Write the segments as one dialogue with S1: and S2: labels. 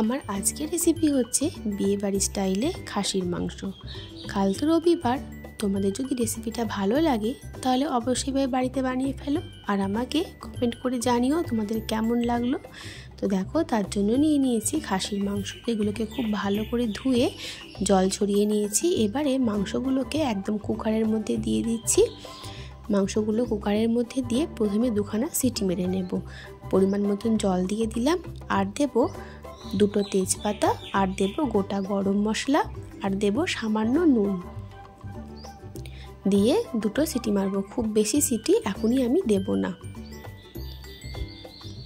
S1: আমার আজকের রেসিপি হচ্ছে বিয়ে বাড়ি স্টাইলে খাসির মাংস। কাল তো রবিবার, তোমাদের যদি রেসিপিটা ভালো লাগে তাহলে অবশ্যই বাড়িতে বানিয়ে ফেলো আর আমাকে কমেন্ট করে জানিও তোমাদের কেমন লাগলো। তো দেখো, তার জন্য নিয়ে নিয়েছি খাসির মাংস, এগুলোকে খুব ভালো করে ধুয়ে জল ছড়িয়ে নিয়েছি। এবারে মাংসগুলোকে একদম কুকারের মধ্যে দিয়ে দিচ্ছি। মাংসগুলো কুকারের মধ্যে দিয়ে প্রথমে দুখানা সিটি মেরে নেব। পরিমাণ মতন জল দিয়ে দিলাম, আর দেব দুটো তেজপাতা, আর দেব গোটা গরম মশলা, আর দেব সামান্য নুন দিয়ে দুটো সিটি মারবো। খুব বেশি সিটি এখনই আমি দেব না।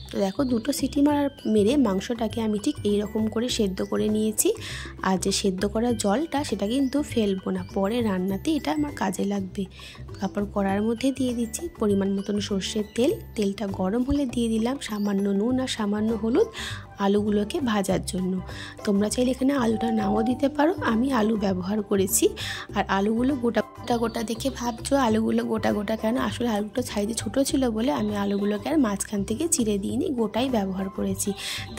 S1: তো দেখো, দুটো সিটি মেরে মাংসটাকে আমি ঠিক এই রকম করে সেদ্ধ করে নিয়েছি। আর যে সেদ্ধ করা জলটা সেটা কিন্তু ফেলবো না, পরে রান্নাতে এটা আমার কাজে লাগবে। তারপর কড়ার মধ্যে দিয়ে দিচ্ছি পরিমাণ মতন সর্ষের তেল। তেলটা গরম হলে দিয়ে দিলাম সামান্য নুন আর সামান্য হলুদ আলুগুলোকে ভাজার জন্য। তোমরা চাইলে এখানে আলুটা নাও দিতে পারো, আমি আলু ব্যবহার করেছি। আর আলুগুলো গোটা গোটা দেখে ভাবছো আলুগুলো গোটা গোটা কেন, আসলে আলুটা সাইজে ছোটো ছিল বলে আমি আলুগুলোকে আর মাঝখান থেকে চিড়ে দিইনি, গোটাই ব্যবহার করেছি।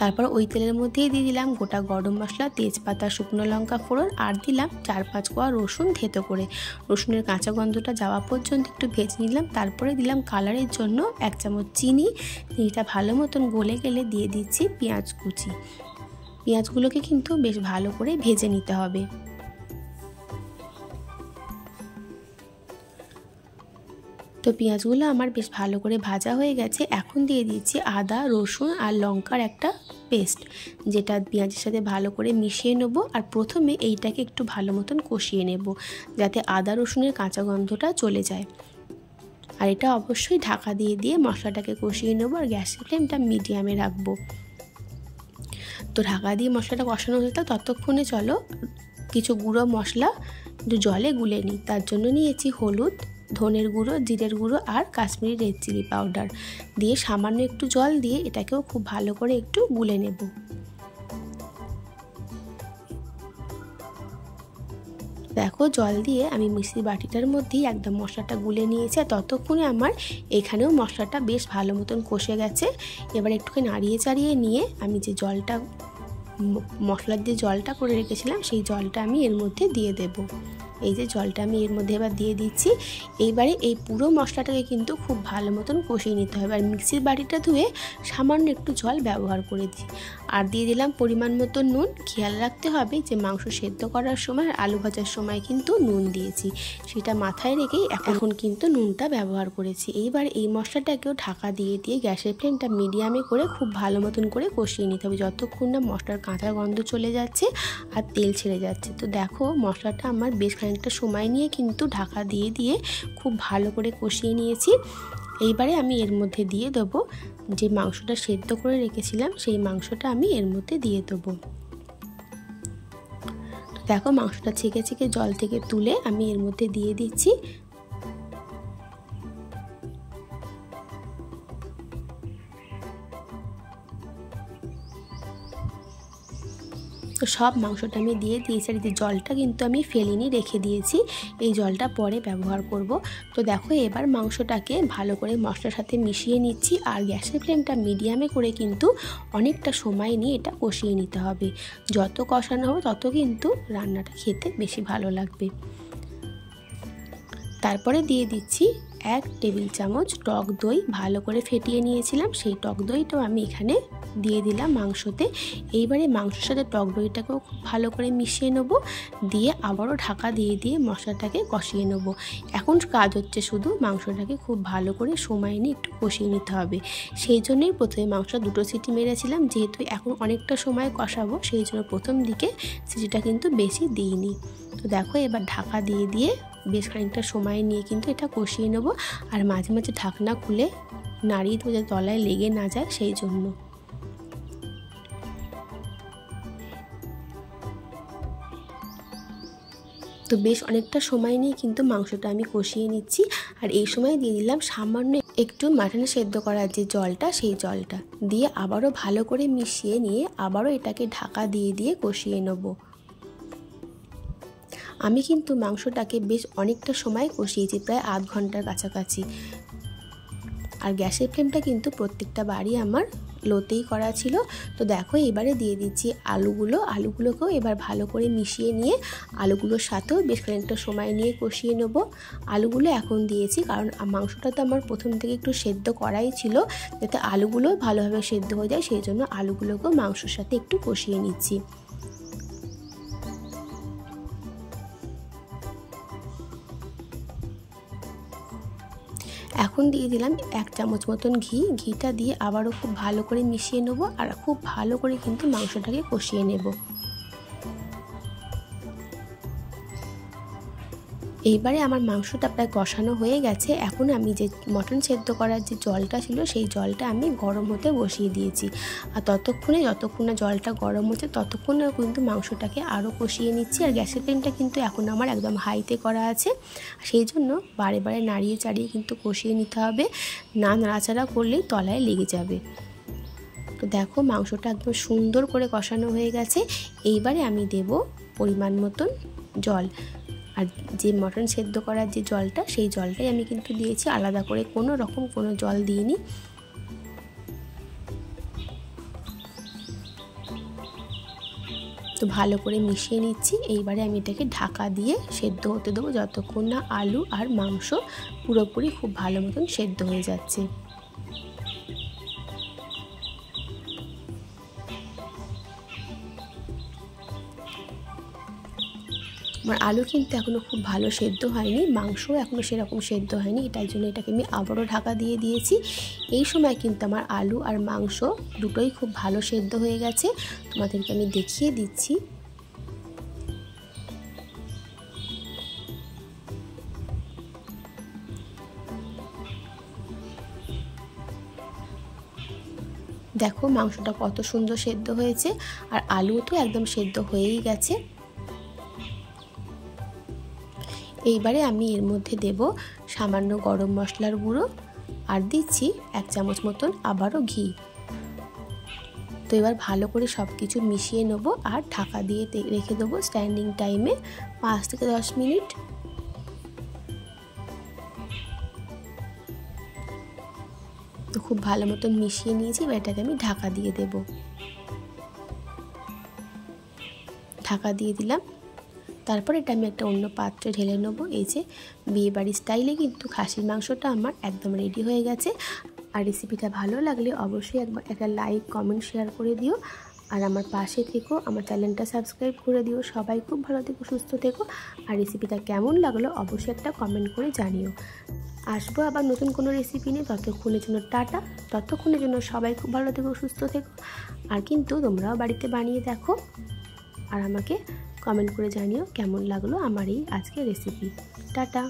S1: তারপর ওই তেলের মধ্যেই দিয়ে দিলাম গোটা গরম মশলা, তেজপাতা, শুকনো লঙ্কা ফোড়ন, আর দিলাম 4-5 কোয়া রসুন থেতো করে। রসুনের কাঁচা গন্ধটা যাওয়া পর্যন্ত একটু ভেজে নিলাম। তারপরে দিলাম কালারের জন্য 1 চামচ চিনি। চিনিটা ভালো মতন গলে গেলে দিয়ে দিচ্ছি পেঁয়াজ কুচি। পেঁয়াজগুলোকে কিন্তু বেশ ভালো করে ভেজে নিতে হবে। তো পেঁয়াজগুলো আমার বেশ ভালো করে ভাজা হয়ে গেছে। এখন দিয়ে দিচ্ছি আদা, রসুন আর লঙ্কার একটা পেস্ট, যেটা পেঁয়াজের সাথে ভালো করে মিশিয়ে নেব। আর প্রথমে এইটাকে একটু ভালো মতন কষিয়ে নেব, যাতে আদা রসুনের কাঁচা গন্ধটা চলে যায়। আর এটা অবশ্যই ঢাকা দিয়ে দিয়ে মশলাটাকে কষিয়ে নেব, আর গ্যাসের ফ্লেমটা মিডিয়ামে রাখবো। তো ঢাকা দিয়ে মশলাটা কষানো হতো, ততক্ষণে চলো কিছু গুঁড়ো মশলা একটু জলে গুলে নিই। তার জন্য নিয়েছি হলুদ, ধনের গুঁড়ো, জিরের গুঁড়ো আর কাশ্মীরি রেড চিলি পাউডার দিয়ে সামান্য একটু জল দিয়ে এটাকেও খুব ভালো করে একটু গুলে নেব। দেখো, জল দিয়ে আমি মিক্সির বাটিটার মধ্যেই একদম মশলাটা গুলে নিয়েছি। আর ততক্ষণে আমার এখানেও মশলাটা বেশ ভালো মতন কষে গেছে। এবার একটুখানি নাড়িয়ে চাড়িয়ে নিয়ে আমি যে জলটা মশলার যে জলটা করে রেখেছিলাম সেই জলটা আমি এর মধ্যে দিয়ে দেব। এই যে জলটা আমি এর মধ্যে এবার দিয়ে দিচ্ছি। এইবারে এই পুরো মশলাটাকে কিন্তু খুব ভালো মতন কষিয়ে নিতে হবে। আর মিক্সির বাটিটা ধুয়ে সামান্য একটু জল ব্যবহার করেছি। আর দিয়ে দিলাম পরিমাণ মতো নুন। খেয়াল রাখতে হবে যে মাংস সেদ্ধ করার সময় আর আলু ভাজার সময় কিন্তু নুন দিয়েছি, সেটা মাথায় রেখেই এখন কিন্তু নুনটা ব্যবহার করেছি। এইবার এই মশলাটাকেও ঢাকা দিয়ে দিয়ে গ্যাসের ফ্লেমটা মিডিয়ামে করে খুব ভালো মতন করে কষিয়ে নিতে হবে, যতক্ষণ না মশলার কাঁচা গন্ধ চলে যাচ্ছে আর তেল ছেড়ে যাচ্ছে। তো দেখো, মশলাটা আমার বেশ খানিকটা সময় নিয়ে কিন্তু ঢাকা দিয়ে দিয়ে খুব ভালো করে কষিয়ে নিয়েছি। এইবারে আমি এর মধ্যে দিয়ে দেবো যে মাংসটা সেদ্ধ করে রেখেছিলাম, সেই মাংসটা আমি এর মধ্যে দিয়ে দেবো। দেখো, মাংসটা ছেঁকে ছেঁকে জল থেকে তুলে আমি এর মধ্যে দিয়ে দিচ্ছি। তো সব মাংসটা আমি দিয়ে দিয়েছি। আর এই জলটা কিন্তু আমি ফেলিনি, রেখে দিয়েছি, এই জলটা পরে ব্যবহার করব। তো দেখো, এবার মাংসটাকে ভালো করে মশলার সাথে মিশিয়ে নিচ্ছি। আর গ্যাসের ফ্লেমটা মিডিয়ামে করে কিন্তু অনেকটা সময় নিয়ে এটা কষিয়ে নিতে হবে। যত কষানো হবে তত কিন্তু রান্নাটা খেতে বেশি ভালো লাগবে। তারপরে দিয়ে দিচ্ছি 1 টেবিল চামচ টক দই, ভালো করে ফেটিয়ে নিয়েছিলাম, সেই টক দইটাও আমি এখানে দিয়ে দিলাম মাংসতে। এইবারে মাংসের সাথে টক দইটাকেও খুব ভালো করে মিশিয়ে নেব, দিয়ে আবারও ঢাকা দিয়ে দিয়ে মশলাটাকে কষিয়ে নেব। এখন কাজ হচ্ছে শুধু মাংসটাকে খুব ভালো করে সময় নিয়ে একটু কষিয়ে নিতে হবে। সেই জন্যই প্রথমে মাংস দুটো সিটি মেরেছিলাম, যেহেতু এখন অনেকটা সময় কষাবো সেই জন্য প্রথম দিকে সিটিটা কিন্তু বেশি দিইনি। তো দেখো, এবার ঢাকা দিয়ে দিয়ে বেশ খানিকটা সময় নিয়ে কিন্তু এটা কষিয়ে নেব। আর মাঝে মাঝে ঢাকনা খুলে নাড়িয়ে দেবো যাতে তলায় লেগে না যায়, সেই জন্য। তো বেশ অনেকটা সময় নিয়ে কিন্তু মাংসটা আমি কষিয়ে নিচ্ছি। আর এই সময় দিয়ে দিলাম সামান্য একটু মাটন সেদ্ধ করার যে জলটা, সেই জলটা দিয়ে আবারও ভালো করে মিশিয়ে নিয়ে আবারও এটাকে ঢাকা দিয়ে দিয়ে কষিয়ে নেব। আমি কিন্তু মাংসটাকে বেশ অনেকটা সময় কষিয়েছি, প্রায় আধ ঘন্টার কাছাকাছি। আর গ্যাসের ফ্লেমটা কিন্তু প্রত্যেকটা বারই আমার লোতেই করা ছিল। তো দেখো এবারে দিয়ে দিচ্ছি আলুগুলোকেও এবার ভালো করে মিশিয়ে নিয়ে আলুগুলোর সাথেও বেশ খানিকটা সময় নিয়ে কষিয়ে নেব। আলুগুলো এখন দিয়েছি কারণ মাংসটা তো আমার প্রথম থেকে একটু সেদ্ধ করাই ছিল, যাতে আলুগুলো ভালোভাবে সেদ্ধ হয়ে যায়, সেই জন্য আলুগুলোকেও মাংসের সাথে একটু কষিয়ে নিচ্ছি। এখন দিয়ে দিলাম 1 চামচ মতন ঘিটা দিয়ে আবারও খুব ভালো করে মিশিয়ে নেব আর খুব ভালো করে কিন্তু মাংসটাকে কষিয়ে নেব। এইবারে আমার মাংসটা প্রায় কষানো হয়ে গেছে। এখন আমি যে মটন সেদ্ধ করার যে জলটা ছিল সেই জলটা আমি গরম হতে বসিয়ে দিয়েছি, আর যতক্ষণ না জলটা গরম হচ্ছে ততক্ষণে কিন্তু মাংসটাকে আরও কষিয়ে নিচ্ছি। আর গ্যাসের ফ্লেমটা কিন্তু এখন আমার একদম হাইতে করা আছে, সেই জন্য বারে বারে নাড়িয়ে চাড়িয়ে কিন্তু কষিয়ে নিতে হবে, না নাড়াচাড়া করলেই তলায় লেগে যাবে। তো দেখো মাংসটা একদম সুন্দর করে কষানো হয়ে গেছে। এইবারে আমি দেব পরিমাণ মতন জল, আর যে মটন সেদ্ধ করার যে জলটা সেই জলটাই আমি কিন্তু দিয়েছি, আলাদা করে কোনো জল দিইনি। তো ভালো করে মিশিয়ে নিচ্ছি। এইবারে আমি এটাকে ঢাকা দিয়ে সেদ্ধ হতে দেবো যতক্ষণ না আলু আর মাংস পুরোপুরি খুব ভালো মতন সেদ্ধ হয়ে যাচ্ছে। আমার আলু কিন্তু এখনও খুব ভালো সেদ্ধ হয়নি, মাংসও এখনও সেরকম সেদ্ধ হয়নি, এটার জন্য এটাকে আমি আবারও ঢাকা দিয়ে দিয়েছি। এই সময় কিন্তু আমার আলু আর মাংস দুটোই খুব ভালো সেদ্ধ হয়ে গেছে, তোমাদেরকে আমি দেখিয়ে দিচ্ছি। দেখো মাংসটা কত সুন্দর সেদ্ধ হয়েছে, আর আলুও তো একদম সেদ্ধ হয়েই গেছে। এইবারে আমি এর মধ্যে দেব সামান্য গরম মশলার গুঁড়ো আর দিচ্ছি 1 চামচ মতন আবারও ঘি। তো এবার ভালো করে সব কিছু মিশিয়ে নেব আর ঢাকা দিয়ে রেখে দেবো স্ট্যান্ডিং টাইমে 5 থেকে 10 মিনিট। তো খুব ভালো মতন মিশিয়ে নিয়েছি, এবার এটাকে আমি ঢাকা দিয়ে দেব। ঢাকা দিয়ে দিলাম। তারপর এটা আমি একটা অন্য পাত্রে ঢেলে নেব। এই যে বিয়েবাড়ির স্টাইলে কিন্তু খাসির মাংসটা আমার একদম রেডি হয়ে গেছে। আর রেসিপিটা ভালো লাগলে অবশ্যই একবার একটা লাইক কমেন্ট শেয়ার করে দিও, আর আমার পাশে থেকো, আমার চ্যানেলটা সাবস্ক্রাইব করে দিও। সবাই খুব ভালো থেকো, সুস্থ থেকো, আর রেসিপিটা কেমন লাগলো অবশ্যই একটা কমেন্ট করে জানিও। আসবো আবার নতুন কোনো রেসিপি নিয়ে, ততক্ষণের জন্য টাটা। ততক্ষণের জন্য সবাই খুব ভালো থেকো, সুস্থ থেকো, আর কিন্তু তোমরাও বাড়িতে বানিয়ে দেখো আর আমাকে কমেন্ট করে জানিও কেমন লাগলো আমার এই আজকের রেসিপি। টাটা।